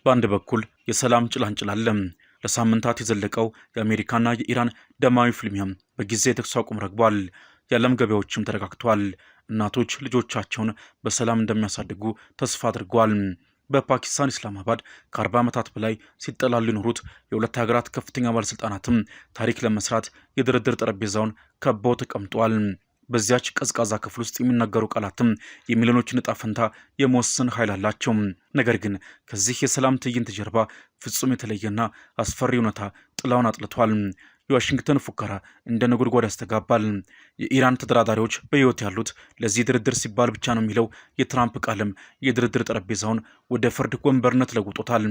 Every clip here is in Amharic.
በአንድ በኩል የሰላም ጭላንጭል አለ። ለሳምንታት የዘለቀው የአሜሪካና የኢራን ደማዊ ፍልሚያም በጊዜ የተኩስ አቁም ረግቧል። የዓለም ገበያዎችም ተረጋግተዋል። እናቶች ልጆቻቸውን በሰላም እንደሚያሳድጉ ተስፋ አድርገዋል። በፓኪስታን ኢስላማባድ ከ40 ዓመታት በላይ ሲጠላሉ የኖሩት የሁለት ሀገራት ከፍተኛ ባለስልጣናትም ታሪክ ለመስራት የድርድር ጠረጴዛውን ከበው ተቀምጠዋል። በዚያች ቀዝቃዛ ክፍል ውስጥ የሚናገሩ ቃላትም የሚሊዮኖችን ዕጣ ፈንታ የመወሰን ኃይል አላቸው። ነገር ግን ከዚህ የሰላም ትዕይንት ጀርባ ፍጹም የተለየና አስፈሪ እውነታ ጥላውን አጥልቷል። የዋሽንግተን ፉከራ እንደ ነጎድጓድ ያስተጋባል። የኢራን ተደራዳሪዎች በሕይወት ያሉት ለዚህ ድርድር ሲባል ብቻ ነው የሚለው የትራምፕ ቃልም የድርድር ጠረጴዛውን ወደ ፍርድ ወንበርነት ለውጦታል።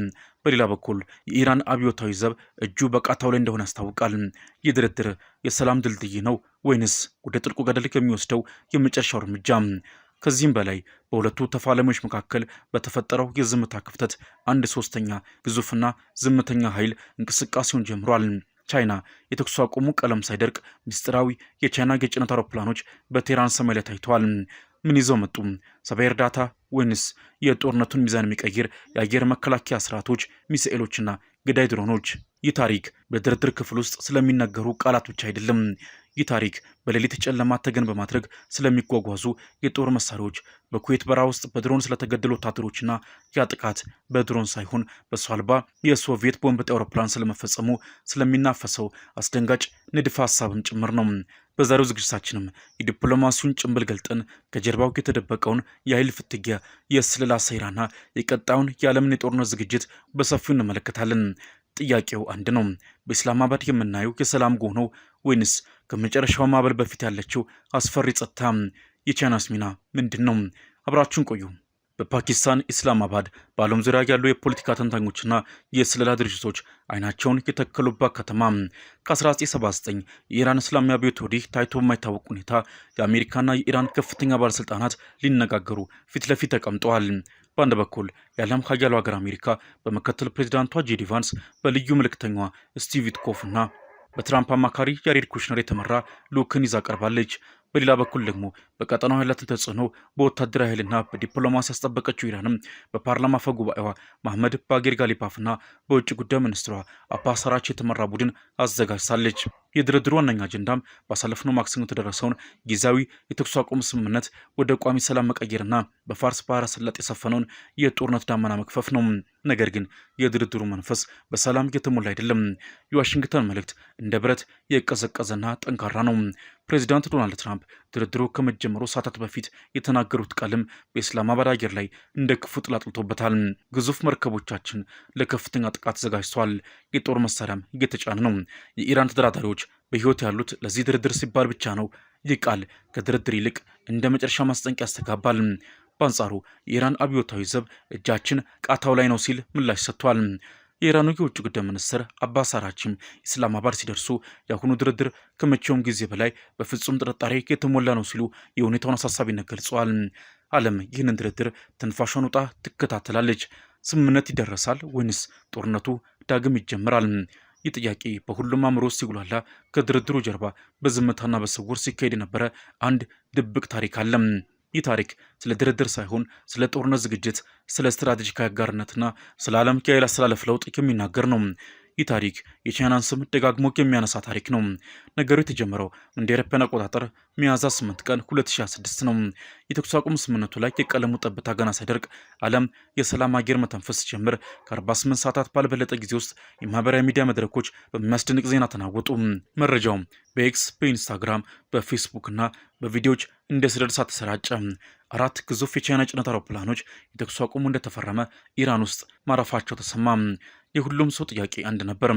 በሌላ በኩል የኢራን አብዮታዊ ዘብ እጁ በቃታው ላይ እንደሆነ ያስታውቃል። ይህ ድርድር የሰላም ድልድይ ነው ወይንስ ወደ ጥልቁ ገደል የሚወስደው የመጨረሻው እርምጃ? ከዚህም በላይ በሁለቱ ተፋላሚዎች መካከል በተፈጠረው የዝምታ ክፍተት 1/3 ግዙፍና ዝምተኛ ኃይል እንቅስቃሴውን ጀምሯል። ቻይና የተኩስ አቁሙ ቀለም ሳይደርቅ ምስጢራዊ የቻይና የጭነት አውሮፕላኖች በቴህራን ሰማይ ላይ ታይተዋል። ምን ይዘው መጡ? ሰብዓዊ እርዳታ ወይንስ የጦርነቱን ሚዛን የሚቀይር የአየር መከላከያ ስርዓቶች፣ ሚሳኤሎችና ገዳይ ድሮኖች? ይህ ታሪክ በድርድር ክፍል ውስጥ ስለሚነገሩ ቃላት ብቻ አይደለም። ይህ ታሪክ በሌሊት ጨለማ ተገን በማድረግ ስለሚጓጓዙ የጦር መሳሪያዎች፣ በኩዌት በረሃ ውስጥ በድሮን ስለተገደሉ ወታደሮችና ያ ጥቃት በድሮን ሳይሆን በሰው አልባ የሶቪየት ቦምብ ጣይ አውሮፕላን ስለመፈጸሙ ስለሚናፈሰው አስደንጋጭ ንድፈ ሀሳብም ጭምር ነው። በዛሬው ዝግጅታችንም የዲፕሎማሲውን ጭንብል ገልጠን ከጀርባው የተደበቀውን የኃይል ፍትጊያ፣ የስለላ ሴራና የቀጣዩን የዓለምን የጦርነት ዝግጅት በሰፊው እንመለከታለን። ጥያቄው አንድ ነው። በኢስላማባድ የምናየው የሰላም ጎህ ነው ወይንስ ከመጨረሻው ማዕበል በፊት ያለችው አስፈሪ ጸጥታ? የቻይናስ ሚና ምንድን ነው? አብራችሁን ቆዩ። በፓኪስታን ኢስላማባድ በዓለም ዙሪያ ያሉ የፖለቲካ ተንታኞችና የስለላ ድርጅቶች አይናቸውን የተከሉባት ከተማ ከ1979 የኢራን እስላማዊ አብዮት ወዲህ ታይቶ በማይታወቅ ሁኔታ የአሜሪካና የኢራን ከፍተኛ ባለስልጣናት ሊነጋገሩ ፊት ለፊት ተቀምጠዋል። በአንድ በኩል የዓለም ሀያሉ ሀገር አሜሪካ በምክትል ፕሬዚዳንቷ ጄዲ ቫንስ፣ በልዩ መልእክተኛዋ ስቲቭ ዊትኮፍ እና በትራምፕ አማካሪ ያሬድ ኩሽነር የተመራ ልዑክን ይዛ ቀርባለች። በሌላ በኩል ደግሞ በቀጠናው ያላትን ተጽዕኖ በወታደራዊ ኃይልና በዲፕሎማሲ ያስጠበቀችው ኢራንም በፓርላማ አፈ ጉባኤዋ መሐመድ ባጌር ጋሊባፍና በውጭ ጉዳይ ሚኒስትሯ አባስ አራግቺ የተመራ ቡድን አዘጋጅታለች። የድርድሩ ዋነኛ አጀንዳም ባሳለፍነው ማክሰኞ የተደረሰውን ጊዜያዊ የተኩስ አቁም ስምምነት ወደ ቋሚ ሰላም መቀየርና በፋርስ ባህረ ሰላጤ የሰፈነውን የጦርነት ዳመና መክፈፍ ነው። ነገር ግን የድርድሩ መንፈስ በሰላም የተሞላ አይደለም። የዋሽንግተን መልእክት እንደ ብረት የቀዘቀዘና ጠንካራ ነው። ፕሬዚዳንት ዶናልድ ትራምፕ ድርድሩ ከመጀመሩ ሰዓታት በፊት የተናገሩት ቃልም በኢስላማባድ አየር ላይ እንደ ክፉ ጥላ ጥልቶበታል። ግዙፍ መርከቦቻችን ለከፍተኛ ጥቃት ተዘጋጅተዋል፣ የጦር መሳሪያም እየተጫነ ነው። የኢራን ተደራዳሪዎች በሕይወት ያሉት ለዚህ ድርድር ሲባል ብቻ ነው። ይህ ቃል ከድርድር ይልቅ እንደ መጨረሻ ማስጠንቀቂያ ያስተጋባል። በአንጻሩ የኢራን አብዮታዊ ዘብ እጃችን ቃታው ላይ ነው ሲል ምላሽ ሰጥቷል። የኢራኑ የውጭ ጉዳይ ሚኒስትር አባስ አራግቺም ኢስላማባድ ሲደርሱ የአሁኑ ድርድር ከመቼውም ጊዜ በላይ በፍጹም ጥርጣሬ የተሞላ ነው ሲሉ የሁኔታውን አሳሳቢነት ገልጸዋል። ዓለም ይህንን ድርድር ትንፋሿን ውጣ ትከታተላለች። ስምምነት ይደረሳል ወይንስ ጦርነቱ ዳግም ይጀምራል? ይህ ጥያቄ በሁሉም አእምሮ ሲጉላላ ከድርድሩ ጀርባ በዝምታና በስውር ሲካሄድ የነበረ አንድ ድብቅ ታሪክ አለ። ይህ ታሪክ ስለ ድርድር ሳይሆን ስለ ጦርነት ዝግጅት፣ ስለ ስትራቴጂካዊ አጋርነትና ስለ ዓለም የኃይል አስተላለፍ ለውጥ የሚናገር ነው። ይህ ታሪክ የቻይናን ስም ደጋግሞ የሚያነሳ ታሪክ ነው። ነገሩ የተጀመረው እንደ አውሮፓውያን አቆጣጠር ሚያዝያ 8 ቀን 2026 ነው። የተኩስ አቁም ስምምነቱ ላይ የቀለሙ ጠብታ ገና ሳይደርቅ ዓለም የሰላም አየር መተንፈስ ሲጀምር ከ48 ሰዓታት ባልበለጠ ጊዜ ውስጥ የማህበራዊ ሚዲያ መድረኮች በሚያስደንቅ ዜና ተናወጡ። መረጃውም በኤክስ፣ በኢንስታግራም፣ በፌስቡክ እና በቪዲዮዎች እንደ ሰደድ እሳት ተሰራጨ። 4 ግዙፍ የቻይና ጭነት አውሮፕላኖች የተኩስ አቁሙ እንደተፈረመ ኢራን ውስጥ ማረፋቸው ተሰማ። የሁሉም ሰው ጥያቄ አንድ ነበር።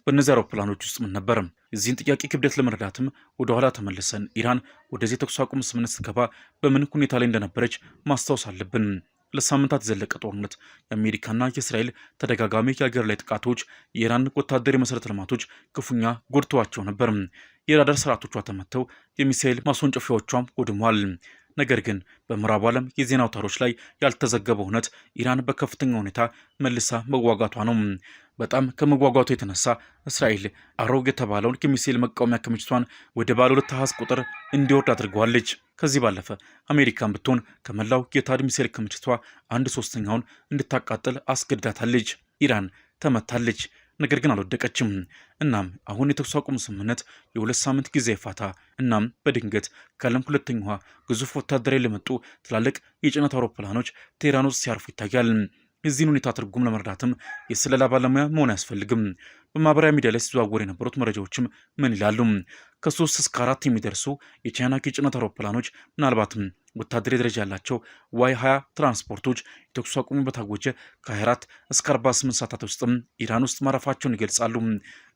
በእነዚህ አውሮፕላኖች ውስጥ ምን ነበር? የዚህን ጥያቄ ክብደት ለመረዳትም ወደ ኋላ ተመልሰን ኢራን ወደዚህ የተኩስ አቁም ስምምነት ስትገባ በምን ሁኔታ ላይ እንደነበረች ማስታወስ አለብን። ለሳምንታት የዘለቀ ጦርነት፣ የአሜሪካና የእስራኤል ተደጋጋሚ የአገር ላይ ጥቃቶች የኢራን ወታደር የመሰረተ ልማቶች ክፉኛ ጎድተዋቸው ነበር። የራዳር ስርዓቶቿ ተመተው የሚሳኤል ማስወንጨፊያዎቿም ወድሟል። ነገር ግን በምዕራቡ ዓለም የዜና አውታሮች ላይ ያልተዘገበው እውነት ኢራን በከፍተኛ ሁኔታ መልሳ መዋጋቷ ነው። በጣም ከመጓጓቱ የተነሳ እስራኤል አሮግ የተባለውን የሚሳኤል መቃወሚያ ክምችቷን ወደ ባለ 2 አሃዝ ቁጥር እንዲወርድ አድርገዋለች። ከዚህ ባለፈ አሜሪካን ብትሆን ከመላው የታድ ሚሳኤል ክምችቷ 1/3ኛውን እንድታቃጥል አስገድዳታለች። ኢራን ተመታለች፣ ነገር ግን አልወደቀችም። እናም አሁን የተኩስ አቁም ስምምነት የ2 ሳምንት ጊዜ ፋታ። እናም በድንገት ከዓለም ሁለተኛዋ ግዙፍ ወታደራዊ ለመጡ ትላልቅ የጭነት አውሮፕላኖች ቴህራን ውስጥ ሲያርፉ ይታያል። የዚህን ሁኔታ ትርጉም ለመረዳትም የስለላ ባለሙያ መሆን አያስፈልግም። በማህበራዊ ሚዲያ ላይ ሲዘዋወሩ የነበሩት መረጃዎችም ምን ይላሉ? ከ3 እስከ 4 የሚደርሱ የቻይና የጭነት አውሮፕላኖች ምናልባትም ወታደራዊ ደረጃ ያላቸው ዋይ-20 ትራንስፖርቶች የተኩስ አቁሙ በታወጀ ከ24 እስከ 48 ሰዓታት ውስጥም ኢራን ውስጥ ማረፋቸውን ይገልጻሉ።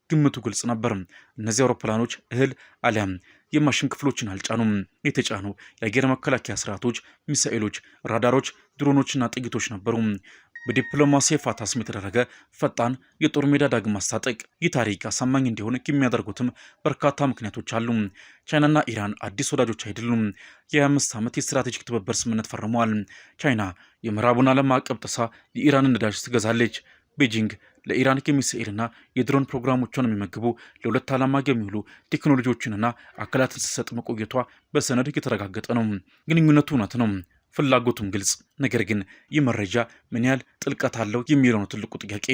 ግምቱ ግልጽ ነበር። እነዚህ አውሮፕላኖች እህል አሊያም የማሽን ክፍሎችን አልጫኑም። የተጫኑ የአየር መከላከያ ስርዓቶች፣ ሚሳኤሎች፣ ራዳሮች፣ ድሮኖችና ጥይቶች ነበሩ። በዲፕሎማሲ ፋታ ስም የተደረገ ፈጣን የጦር ሜዳ ዳግም ማስታጠቅ። ይህ ታሪክ አሳማኝ እንዲሆን የሚያደርጉትም በርካታ ምክንያቶች አሉ። ቻይናና ኢራን አዲስ ወዳጆች አይደሉም። የ25 ዓመት የስትራቴጂክ ትብብር ስምምነት ፈርመዋል። ቻይና የምዕራቡን ዓለም ማዕቀብ ጥሳ የኢራንን ነዳጅ ትገዛለች። ቤጂንግ ለኢራን የሚሳኤልና የድሮን ፕሮግራሞቿን የሚመግቡ ለሁለት ዓላማ የሚውሉ ቴክኖሎጂዎችንና አካላትን ስትሰጥ መቆየቷ በሰነድ የተረጋገጠ ነው። ግንኙነቱ እውነት ነው፣ ፍላጎቱም ግልጽ። ነገር ግን ይህ መረጃ ምን ያህል ጥልቀት አለው የሚለው ነው ትልቁ ጥያቄ።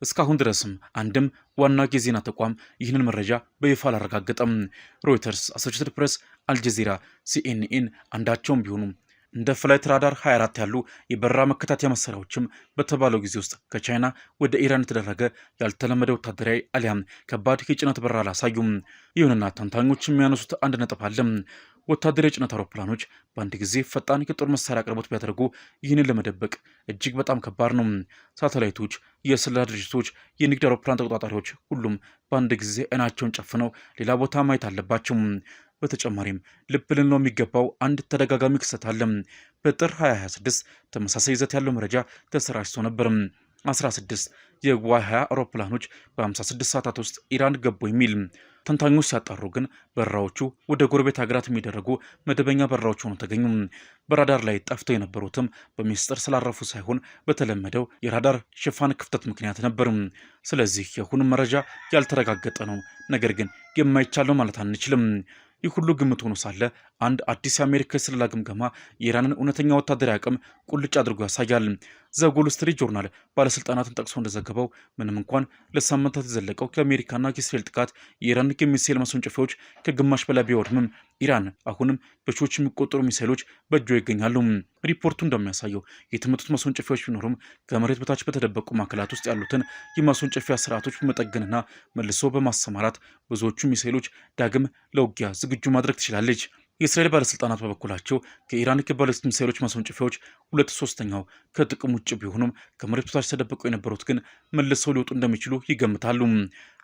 እስካሁን ድረስም አንድም ዋና የዜና ተቋም ይህንን መረጃ በይፋ አላረጋገጠም። ሮይተርስ፣ አሶሺየትድ ፕሬስ፣ አልጀዚራ፣ ሲኤንኤን አንዳቸውም ቢሆኑ እንደ ፍላይት ራዳር 24 ያሉ የበረራ መከታተያ መሳሪያዎችም በተባለው ጊዜ ውስጥ ከቻይና ወደ ኢራን የተደረገ ያልተለመደ ወታደራዊ አሊያም ከባድ የጭነት በረራ አላሳዩም። ይሁንና ተንታኞች የሚያነሱት አንድ ነጥብ አለ። ወታደራዊ የጭነት አውሮፕላኖች በአንድ ጊዜ ፈጣን የጦር መሳሪያ አቅርቦት ቢያደርጉ ይህንን ለመደበቅ እጅግ በጣም ከባድ ነው። ሳተላይቶች፣ የስለላ ድርጅቶች፣ የንግድ አውሮፕላን ተቆጣጣሪዎች ሁሉም በአንድ ጊዜ አይናቸውን ጨፍነው ሌላ ቦታ ማየት አለባቸው። በተጨማሪም ልብ ልንለው የሚገባው አንድ ተደጋጋሚ ክስተት አለ። በጥር 2026 ተመሳሳይ ይዘት ያለው መረጃ ተሰራጭቶ ነበር። 16 የዋይ-20 አውሮፕላኖች በ56 ሰዓታት ውስጥ ኢራን ገቡ የሚል። ተንታኞች ሲያጣሩ ግን በረራዎቹ ወደ ጎረቤት ሀገራት የሚደረጉ መደበኛ በረራዎች ሆነው ተገኙ። በራዳር ላይ ጠፍተው የነበሩትም በሚስጥር ስላረፉ ሳይሆን በተለመደው የራዳር ሽፋን ክፍተት ምክንያት ነበር። ስለዚህ የሁሉም መረጃ ያልተረጋገጠ ነው፣ ነገር ግን የማይቻለው ማለት አንችልም። ይህ ሁሉ ግምት ሆኖ ሳለ አንድ አዲስ የአሜሪካ የስለላ ግምገማ የኢራንን እውነተኛ ወታደራዊ አቅም ቁልጭ አድርጎ ያሳያል። ዘ ዎል ስትሪት ጆርናል ባለስልጣናትን ጠቅሶ እንደዘገበው ምንም እንኳን ለሳምንታት የዘለቀው የአሜሪካና የእስራኤል ጥቃት የኢራን የሚሳኤል ማስወንጨፊያዎች ከግማሽ በላይ ቢወድምም ኢራን አሁንም በሺዎች የሚቆጠሩ ሚሳኤሎች በእጇ ይገኛሉ። ሪፖርቱ እንደሚያሳየው የተመቱት ማስወንጨፊያዎች ቢኖሩም ከመሬት በታች በተደበቁ ማዕከላት ውስጥ ያሉትን የማስወንጨፊያ ስርዓቶች በመጠገንና መልሶ በማሰማራት ብዙዎቹ ሚሳኤሎች ዳግም ለውጊያ ዝግጁ ማድረግ ትችላለች። የእስራኤል ባለስልጣናት በበኩላቸው ከኢራን የባሊስቲክ ሚሳኤሎች ማስወንጨፊያዎች 2/3 ከጥቅም ውጭ ቢሆኑም ከመሬት በታች ተደብቀው የነበሩት ግን መልሰው ሊወጡ እንደሚችሉ ይገምታሉ።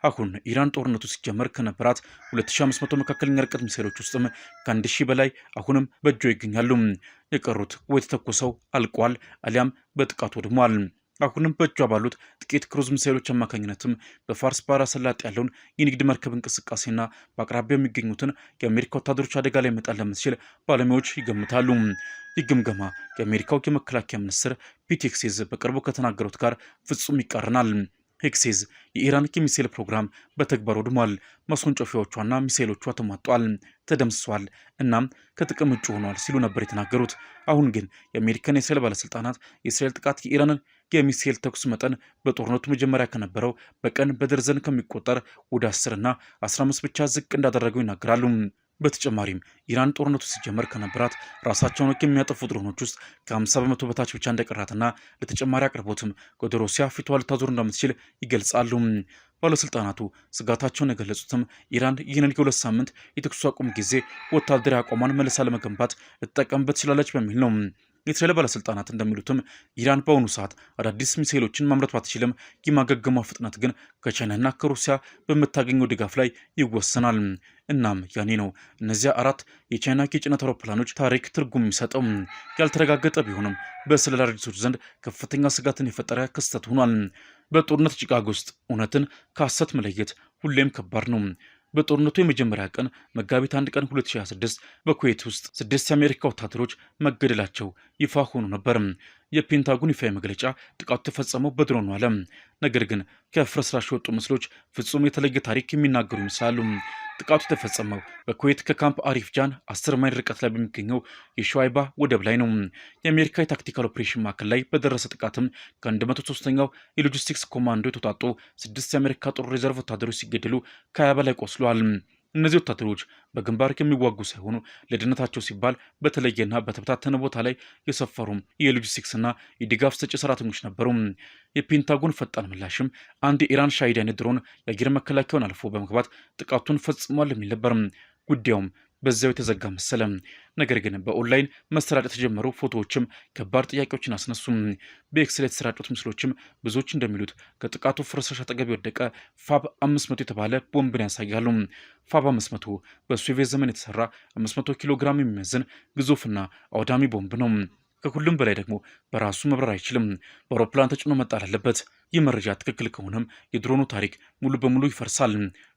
አሁን ኢራን ጦርነቱ ሲጀመር ከነበራት 2500 መካከለኛ ርቀት ሚሳኤሎች ውስጥም ከ1000 በላይ አሁንም በእጇ ይገኛሉ። የቀሩት ወይ ተተኩሰው አልቋል አሊያም በጥቃቱ ወድሟል። አሁንም በእጇ ባሉት ጥቂት ክሩዝ ሚሳኤሎች አማካኝነትም በፋርስ ባህረ ሰላጤ ያለውን የንግድ መርከብ እንቅስቃሴና በአቅራቢያ የሚገኙትን የአሜሪካ ወታደሮች አደጋ ላይ መጣል ለምትችል ባለሙያዎች ይገምታሉ። ይህ ግምገማ የአሜሪካው የመከላከያ ሚኒስትር ፒት ሄግሴዝ በቅርቡ ከተናገሩት ጋር ፍጹም ይቃረናል። ሄግሴዝ የኢራን የሚሳኤል ፕሮግራም በተግባር ወድሟል፣ ማስወንጨፊያዎቿና ሚሳኤሎቿ ተሟጧል፣ ተደምስሷል፣ እናም ከጥቅም ውጭ ሆኗል ሲሉ ነበር የተናገሩት። አሁን ግን የአሜሪካን የእስራኤል ባለስልጣናት የእስራኤል ጥቃት የኢራንን የሚሳኤል ተኩስ መጠን በጦርነቱ መጀመሪያ ከነበረው በቀን በደርዘን ከሚቆጠር ወደ 10 እና 15 ብቻ ዝቅ እንዳደረገው ይናገራሉ። በተጨማሪም ኢራን ጦርነቱ ሲጀመር ከነበራት ራሳቸውን የሚያጠፉ ድሮኖች ውስጥ ከ50 በመቶ በታች ብቻ እንደቀራትና ለተጨማሪ አቅርቦትም ወደ ሩሲያ ፊቷ ልታዞር እንደምትችል ይገልጻሉ። ባለስልጣናቱ ስጋታቸውን የገለጹትም ኢራን ይህንን የ2 ሳምንት የተኩስ አቁም ጊዜ ወታደራዊ አቋሟን መልሳ ለመገንባት ልትጠቀምበት ትችላለች በሚል ነው። የእስራኤል ባለስልጣናት እንደሚሉትም ኢራን በአሁኑ ሰዓት አዳዲስ ሚሳኤሎችን ማምረት ባትችልም የማገገሟ ፍጥነት ግን ከቻይናና ከሩሲያ በምታገኘው ድጋፍ ላይ ይወሰናል። እናም ያኔ ነው እነዚያ 4 የቻይና የጭነት አውሮፕላኖች ታሪክ ትርጉም የሚሰጠው። ያልተረጋገጠ ቢሆንም በስለላ ድርጅቶች ዘንድ ከፍተኛ ስጋትን የፈጠረ ክስተት ሆኗል። በጦርነት ጭጋግ ውስጥ እውነትን ከሐሰት መለየት ሁሌም ከባድ ነው። በጦርነቱ የመጀመሪያ ቀን መጋቢት 1 ቀን 2026 በኩዌት ውስጥ 6 የአሜሪካ ወታደሮች መገደላቸው ይፋ ሆኖ ነበር። የፔንታጎን ይፋዊ መግለጫ ጥቃቱ የተፈጸመው በድሮን ነው አለ። ነገር ግን ከፍርስራሽ የወጡ ምስሎች ፍጹም የተለየ ታሪክ የሚናገሩ ይመስላሉ። ጥቃቱ የተፈጸመው በኩዌት ከካምፕ አሪፍ ጃን 10 ማይል ርቀት ላይ በሚገኘው የሸዋይባ ወደብ ላይ ነው። የአሜሪካ የታክቲካል ኦፕሬሽን ማዕከል ላይ በደረሰ ጥቃትም ከ103ኛው የሎጂስቲክስ ኮማንዶ የተውጣጡ 6 የአሜሪካ ጦር ሪዘርቭ ወታደሮች ሲገደሉ ከ20 በላይ ቆስለዋል። እነዚህ ወታደሮች በግንባር የሚዋጉ ሳይሆኑ ለደህንነታቸው ሲባል በተለየና በተበታተነ ቦታ ላይ የሰፈሩም የሎጂስቲክስና የድጋፍ ሰጪ ሰራተኞች ነበሩ። የፔንታጎን ፈጣን ምላሽም አንድ የኢራን ሻሂድ አይነት ድሮን የአየር መከላከያውን አልፎ በመግባት ጥቃቱን ፈጽሟል የሚል ነበር። ጉዳዩም በዚያው የተዘጋ መሰለ። ነገር ግን በኦንላይን መሰራጨት የተጀመሩ ፎቶዎችም ከባድ ጥያቄዎችን አስነሱም። በኤክስ ላይ የተሰራጩት ምስሎችም ብዙዎች እንደሚሉት ከጥቃቱ ፍርስራሽ አጠገብ የወደቀ ፋብ 500 የተባለ ቦምብን ያሳያሉ። ፋብ 500 በሶቪየት ዘመን የተሰራ 500 ኪሎ ግራም የሚመዝን ግዙፍና አውዳሚ ቦምብ ነው። ከሁሉም በላይ ደግሞ በራሱ መብረር አይችልም። በአውሮፕላን ተጭኖ መጣል አለበት። ይህ መረጃ ትክክል ከሆነም የድሮኑ ታሪክ ሙሉ በሙሉ ይፈርሳል።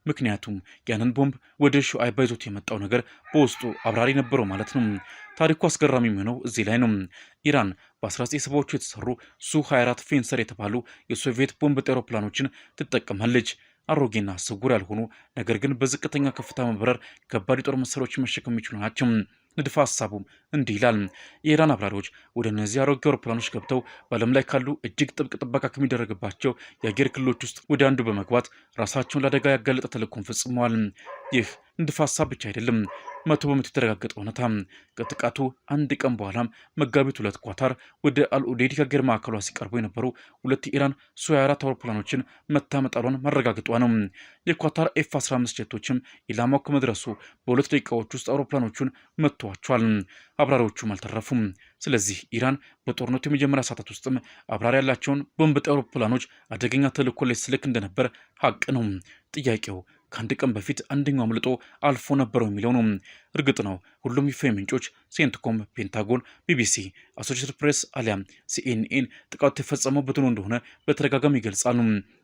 ምክንያቱም ያንን ቦምብ ወደ ሹዓይባ ይዞት የመጣው ነገር በውስጡ አብራሪ ነበረው ማለት ነው። ታሪኩ አስገራሚ የሚሆነው እዚህ ላይ ነው። ኢራን በ1970ዎቹ የተሰሩ ሱ-24 ፌንሰር የተባሉ የሶቪየት ቦምብ ጣይ አውሮፕላኖችን ትጠቀማለች። አሮጌና ስውር ያልሆኑ ነገር ግን በዝቅተኛ ከፍታ መብረር ከባድ የጦር መሳሪያዎችን መሸከም የሚችሉ ናቸው። ንድፈ ሀሳቡም እንዲህ ይላል። የኢራን አብራሪዎች ወደ እነዚህ አሮጌ አውሮፕላኖች ገብተው በዓለም ላይ ካሉ እጅግ ጥብቅ ጥበቃ ከሚደረግባቸው የአየር ክልሎች ውስጥ ወደ አንዱ በመግባት ራሳቸውን ለአደጋ ያጋለጠ ተልዕኮን ፈጽመዋል። ይህ ንድፈ ሀሳብ ብቻ አይደለም፣ 100% የተረጋገጠ እውነታ። ከጥቃቱ አንድ ቀን በኋላም መጋቢት 2 ኳታር ወደ አልኡዴድ የአየር ማዕከሏ ሲቀርቡ የነበሩ 2 የኢራን ሱ-24 አውሮፕላኖችን መታ መጣሏን ማረጋገጧ ነው። የኳታር ኤፍ-15 ጀቶችም ኢላማው ከመድረሱ በ2 ደቂቃዎች ውስጥ አውሮፕላኖቹን መጥተዋቸዋል። አብራሪዎቹም አልተረፉም። ስለዚህ ኢራን በጦርነቱ የመጀመሪያ ሰዓታት ውስጥም አብራሪ ያላቸውን ቦምብ ጣይ አውሮፕላኖች አደገኛ ተልዕኮ ላይ ስልክ እንደነበር ሀቅ ነው። ጥያቄው ከአንድ ቀን በፊት አንደኛው አምልጦ አልፎ ነበረው የሚለው ነው። እርግጥ ነው ሁሉም ይፋዊ ምንጮች ሴንትኮም፣ ፔንታጎን፣ ቢቢሲ፣ አሶሺየትድ ፕሬስ አሊያም ሲኤንኤን ጥቃቱ የፈጸመው በድሮን እንደሆነ በተደጋጋሚ ይገልጻሉ።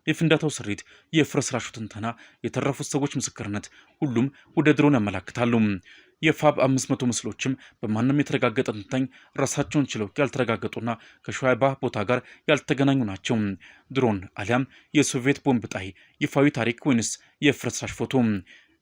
የፍንዳታው ስሪት፣ የፍርስራሹ ትንተና፣ የተረፉት ሰዎች ምስክርነት ሁሉም ወደ ድሮን ያመላክታሉ። የፋብ 500 ምስሎችም በማንም የተረጋገጠ ትንታኝ ራሳቸውን ችለው ያልተረጋገጡና ከሹዓይባ ቦታ ጋር ያልተገናኙ ናቸው። ድሮን አሊያም የሶቪየት ቦምብ ጣይ ይፋዊ ታሪክ ወይንስ የፍርስራሽ ፎቶ?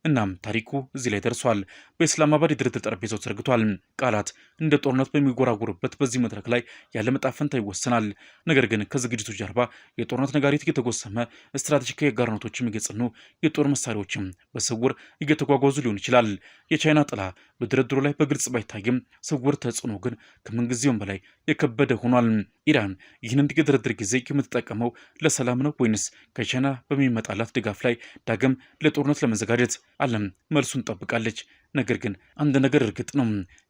እናም ታሪኩ እዚህ ላይ ደርሷል። በኢስላማባድ የድርድር ጠረጴዛው ተዘርግቷል። ቃላት እንደ ጦርነት በሚጎራጉሩበት በዚህ መድረክ ላይ ያለ ዕጣ ፈንታ ይወሰናል። ነገር ግን ከዝግጅቱ ጀርባ የጦርነት ነጋሪት እየተጎሰመ ስትራቴጂካዊ አጋርነቶች የሚገጽኑ የጦር መሳሪያዎችም በስውር እየተጓጓዙ ሊሆን ይችላል። የቻይና ጥላ በድርድሩ ላይ በግልጽ ባይታይም ስውር ተጽዕኖ ግን ከምንጊዜውም በላይ የከበደ ሆኗል። ኢራን ይህንን የድርድር ጊዜ የምትጠቀመው ለሰላም ነው ወይንስ ከቻይና በሚመጣላት ድጋፍ ላይ ዳግም ለጦርነት ለመዘጋጀት? ዓለም መልሱን ጠብቃለች። ነገር ግን አንድ ነገር እርግጥ ነው፣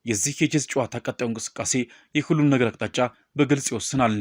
የዚህ የቼዝ ጨዋታ ቀጣዩ እንቅስቃሴ የሁሉም ነገር አቅጣጫ በግልጽ ይወስናል።